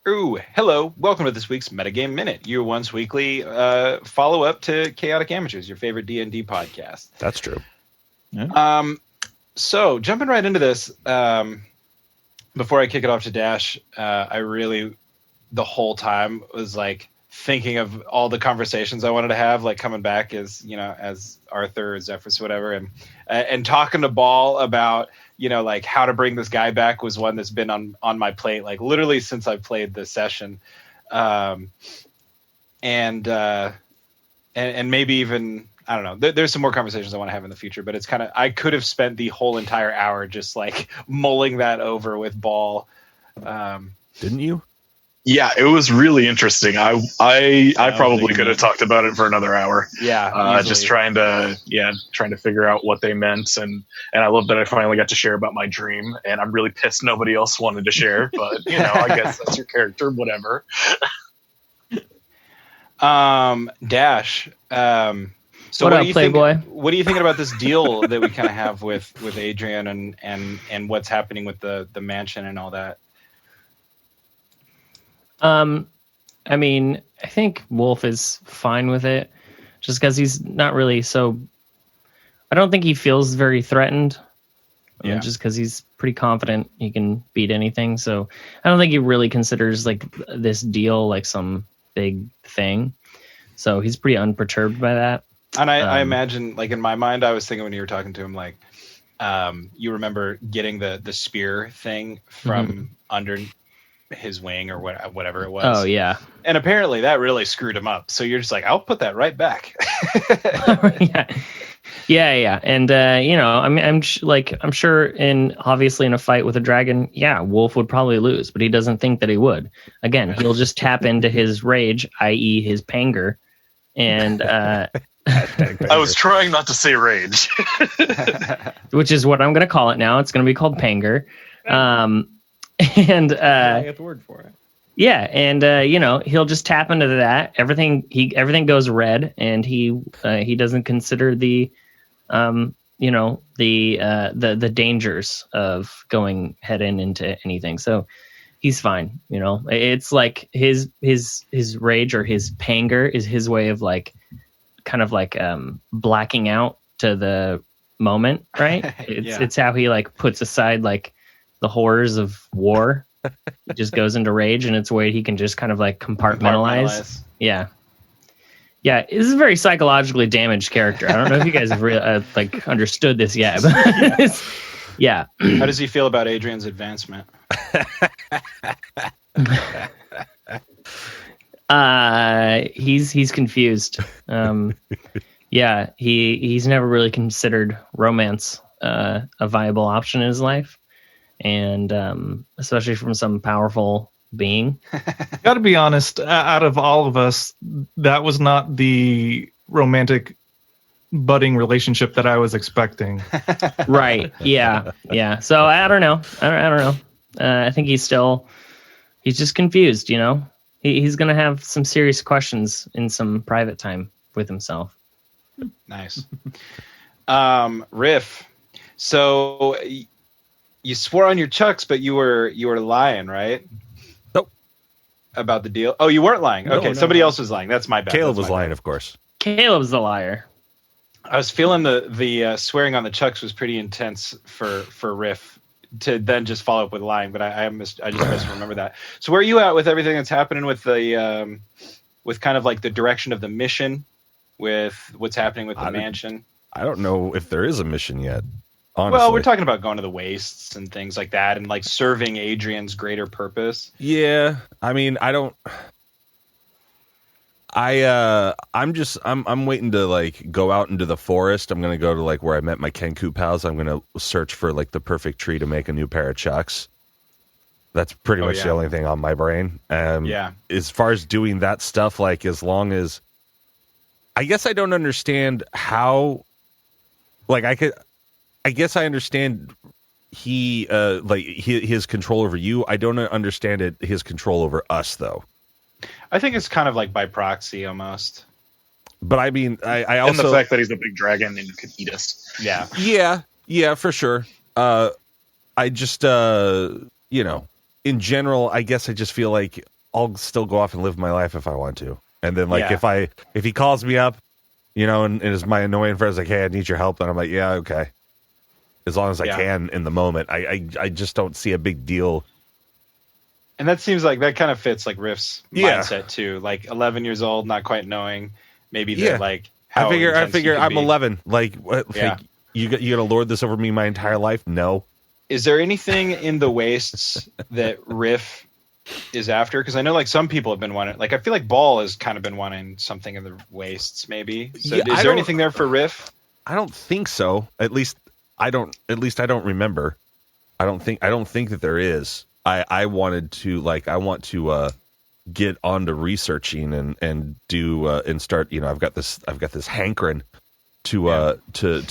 Ooh, hello. Welcome to this week's Metagame Minute, your once weekly follow-up to Chaotic Amateurs, your favorite D&D podcast. That's true. Yeah. So, jumping right into this, before I kick it off to Dash, I really, the whole time, was like thinking of all the conversations I wanted to have, like coming back as, as Arthur or Zephyrus, whatever, and talking to Ball about, like how to bring this guy back was one that's been on my plate, like literally since I played the session. And maybe even, I don't know, there's some more conversations I want to have in the future, but it's kind of, I could have spent the whole entire hour just like mulling that over with Ball. Didn't you? Yeah, it was really interesting. I probably could have talked about it for another hour. Yeah, just trying to figure out what they meant, and I love that I finally got to share about my dream. And I'm really pissed nobody else wanted to share, but I guess that's your character, whatever. Dash. So what up, Playboy? What are you thinking about this deal that we kind of have with Adrian and what's happening with the mansion and all that? I mean, I think Wolf is fine with it, just because he's not really so. I don't think he feels very threatened. Just because he's pretty confident he can beat anything. So I don't think he really considers like this deal like some big thing. So he's pretty unperturbed by that. And I imagine, like in my mind, I was thinking when you were talking to him, like you remember getting the spear thing from under his wing or whatever it was. Oh yeah. And apparently that really screwed him up. So you're just like, I'll put that right back. Yeah. And I mean, I'm sure obviously in a fight with a dragon, Wolf would probably lose, but he doesn't think that he would. Again, he'll just tap into his rage, i.e. his panger, and I was trying not to say rage. Which is what I'm going to call it now. It's going to be called panger. And I got the word for it. Yeah, and he'll just tap into that. Everything goes red, and he doesn't consider the dangers of going head into anything. So he's fine. It's like his rage or his panger is his way of like kind of like blacking out to the moment, right? It's how he like puts aside like the horrors of war. He just goes into rage, and it's a way he can just kind of like compartmentalize. Yeah. This is a very psychologically damaged character. I don't know if you guys have really like understood this yet. But yeah. How does he feel about Adrian's advancement? He's confused. He's never really considered romance a viable option in his life. And especially from some powerful being. Got to be honest, out of all of us, that was not the romantic budding relationship that I was expecting. Right. Yeah. So I don't know. I don't know. I think he's just confused, He's going to have some serious questions in some private time with himself. Nice. Riff. So you swore on your chucks, but you were lying, right? Nope. About the deal? Oh, you weren't lying. Okay, somebody else was lying. That's my bad. Caleb was lying, of course. Caleb's the liar. I was feeling the swearing on the chucks was pretty intense for Riff to then just follow up with lying, but I just misremember that. So where are you at with everything that's happening with the with kind of like the direction of the mission, with what's happening with the mansion? I don't know if there is a mission yet. Honestly. Well, we're talking about going to the wastes and things like that, and like serving Adrian's greater purpose. Yeah, I mean, I'm waiting to like go out into the forest. I'm gonna go to like where I met my Kenku pals. I'm gonna search for like the perfect tree to make a new pair of chucks. That's pretty much the only thing on my brain. As far as doing that stuff, like as long as, I guess I don't understand how, like I guess I understand his control over you. I don't understand his control over us, though. I think it's kind of like by proxy almost. But I mean, I also... And the fact that he's a big dragon and could eat us. Yeah. Yeah, for sure. I just, in general, I guess I just feel like I'll still go off and live my life if I want to. And then like if he calls me up, and is my annoying friend's like, hey, I need your help, then I'm like, yeah, okay. As long as I can in the moment. I just don't see a big deal. And that seems like that kind of fits like Riff's mindset too. Like 11 years old, not quite knowing maybe that like how I figure I'm 11. Like what you got to lord this over me my entire life? No. Is there anything in the wastes that Riff is after? Because I know like some people have been wanting, like I feel like Ball has kind of been wanting something in the wastes maybe. So is there anything there for Riff? I don't think so. At least I don't remember. I don't think that there is. I want to get onto researching and do and start, I've got this hankering to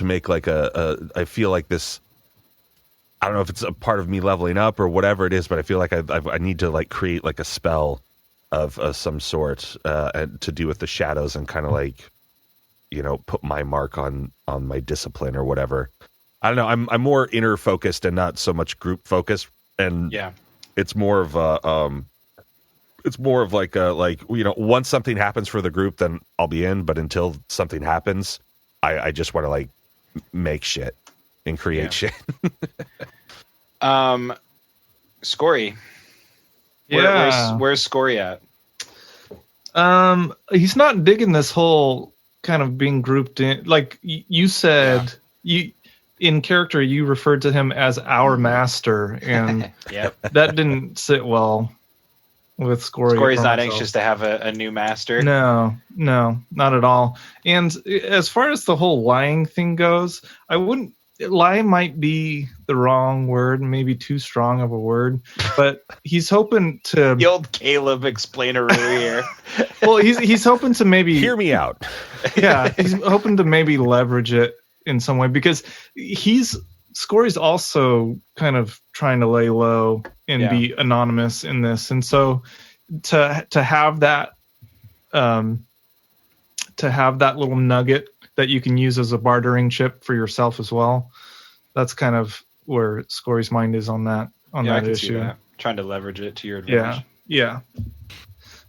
make like I feel like this, I don't know if it's a part of me leveling up or whatever it is, but I feel like I need to like create like a spell of some sort to do with the shadows and kind of like, put my mark on my discipline or whatever. I don't know. I'm more inner focused and not so much group focused. And it's more of like once something happens for the group, then I'll be in. But until something happens, I just want to like make shit and create shit. Scory. Where's Scory at? He's not digging this whole kind of being grouped in. Like you said, in character, you referred to him as our master, and that didn't sit well with Scory. Scory's not anxious to have a new master. No, not at all. And as far as the whole lying thing goes, I wouldn't. Lie might be the wrong word, maybe too strong of a word, but he's hoping to. The old Caleb explainer here. Well, he's hoping to maybe hear me out. Yeah, he's hoping to maybe leverage it in some way because Scory's also kind of trying to lay low and be anonymous in this, and so to have that little nugget that you can use as a bartering chip for yourself as well. That's kind of where Scory's mind is on that that issue. Trying to leverage it to your advantage. Yeah.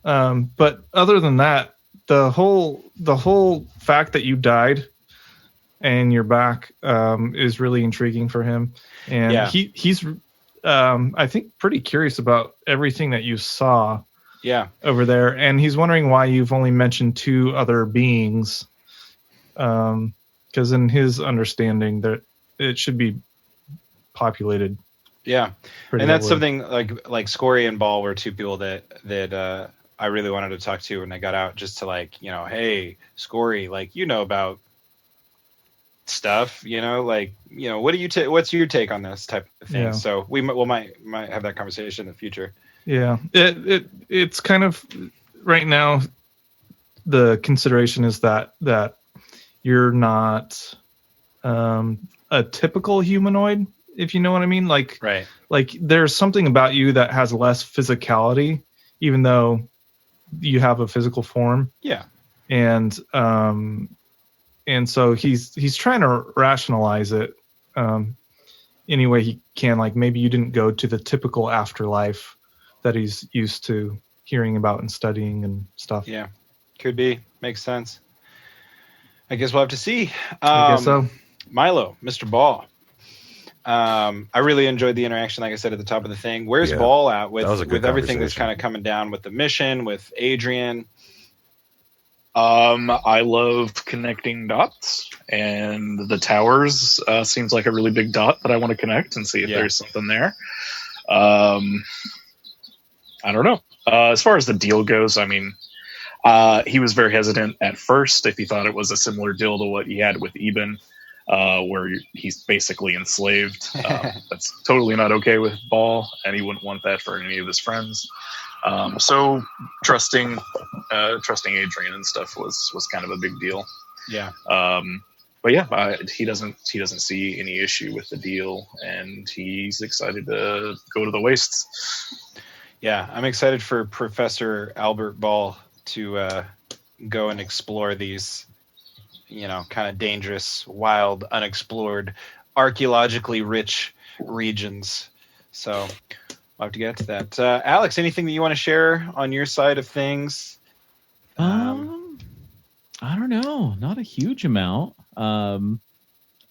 But other than that, the whole fact that you died and you're back is really intriguing for him. And he's I think pretty curious about everything that you saw over there. And he's wondering why you've only mentioned 2 other beings. Because in his understanding that it should be populated. Yeah. And that's something like Scory and Ball were 2 people that I really wanted to talk to when I got out, just to like, hey, Scory, like, about stuff, what do you what's your take on this type of thing? So we might have that conversation in the future. Yeah. It's kind of right now, the consideration is that you're not a typical humanoid, if you know what I mean. Like there's something about you that has less physicality, even though you have a physical form. Yeah. And so he's trying to rationalize it any way he can. Like maybe you didn't go to the typical afterlife that he's used to hearing about and studying and stuff. Yeah, could be. Makes sense. I guess we'll have to see. I guess so. Milo, Mr. Ball. I really enjoyed the interaction, like I said at the top of the thing. Where's Ball at with everything that's kind of coming down with the mission, with Adrian? I love connecting dots, and the towers seems like a really big dot that I want to connect and see if there's something there. I don't know. As far as the deal goes, I mean, he was very hesitant at first if he thought it was a similar deal to what he had with Eben, where he's basically enslaved. That's totally not okay with Ball, and he wouldn't want that for any of his friends. So trusting Adrian and stuff was kind of a big deal. Yeah. But yeah, he doesn't see any issue with the deal, and he's excited to go to the wastes. Yeah, I'm excited for Professor Albert Ball to go and explore these, kind of dangerous, wild, unexplored, archaeologically rich regions. So We'll have to get to that. Alex, anything that you want to share on your side of things? I don't know. Not a huge amount.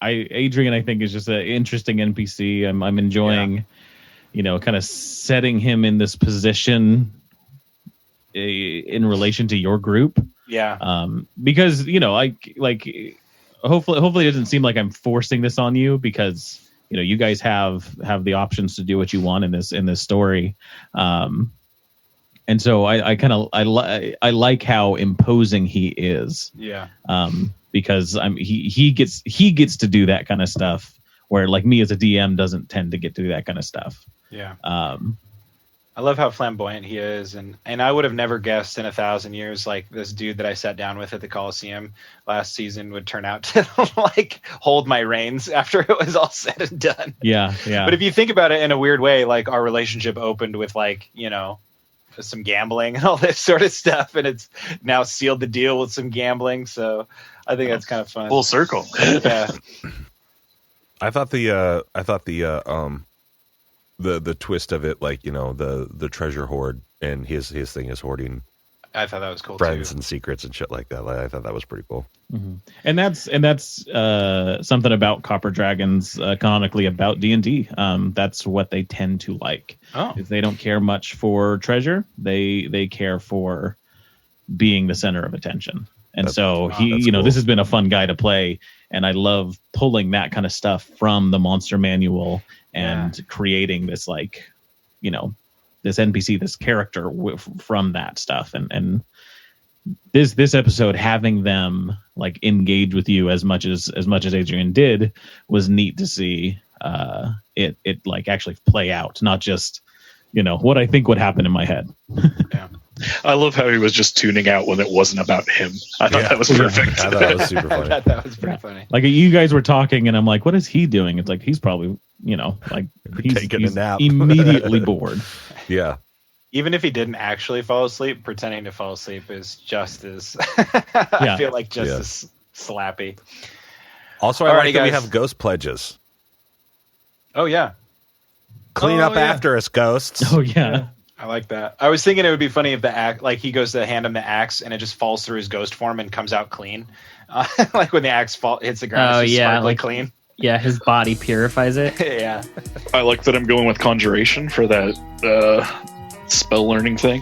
Adrian, I think, is just an interesting NPC. I'm enjoying, kind of setting him in this position in relation to your group. Yeah. Because hopefully it doesn't seem like I'm forcing this on you, because you guys have the options to do what you want in this story. And so I like how imposing he is. Yeah. Because he gets to do that kind of stuff, where like me as a DM doesn't tend to get to do that kind of stuff. Yeah. I love how flamboyant he is, and I would have never guessed in 1,000 years like this dude that I sat down with at the Coliseum last season would turn out to like hold my reins after it was all said and done. Yeah. But if you think about it in a weird way, like our relationship opened with like, some gambling and all this sort of stuff, and it's now sealed the deal with some gambling. So I think that's kind of fun. Full circle. Yeah. I thought the twist of it, like, the treasure hoard, and his thing is hoarding. I thought that was cool friends too. And secrets and shit like that. I thought that was pretty cool. Mm-hmm. And that's something about Copper Dragons, canonically about D&D. That's what they tend to like. Is they don't care much for treasure. They care for being the center of attention. And that's cool. This has been a fun guy to play, and I love pulling that kind of stuff from the monster manual and creating this this NPC, this character from that stuff. And this episode, having them like engage with you as much as Adrian did, was neat to see it like actually play out, not just what I think would happen in my head. Yeah. I love how he was just tuning out when it wasn't about him. I thought that was perfect. I thought that was super funny. I thought that was pretty funny. Like, you guys were talking, and I'm like, what is he doing? It's like, he's probably, he's taking a nap. Immediately bored. Yeah. Even if he didn't actually fall asleep, pretending to fall asleep is just as I feel like as slappy. Also, I like that we have ghost pledges. Oh yeah. Clean up after us, ghosts. Oh yeah. I like that. I was thinking it would be funny if the axe, like he goes to hand him the axe and it just falls through his ghost form and comes out clean, like when the axe hits the ground. It's just sparkly clean. Yeah, his body purifies it. Yeah. I like that I'm going with conjuration for that spell learning thing,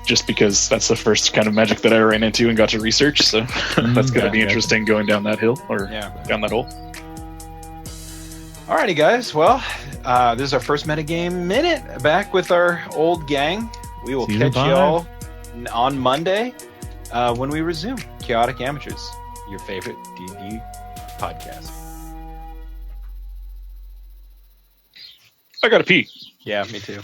just because that's the first kind of magic that I ran into and got to research. So that's going to be interesting going down that hill or down that hole. Alrighty, guys. Well, this is our first metagame minute back with our old gang. We will catch you all on Monday when we resume Chaotic Amateurs, your favorite D&D podcast. I gotta pee. Yeah, me too.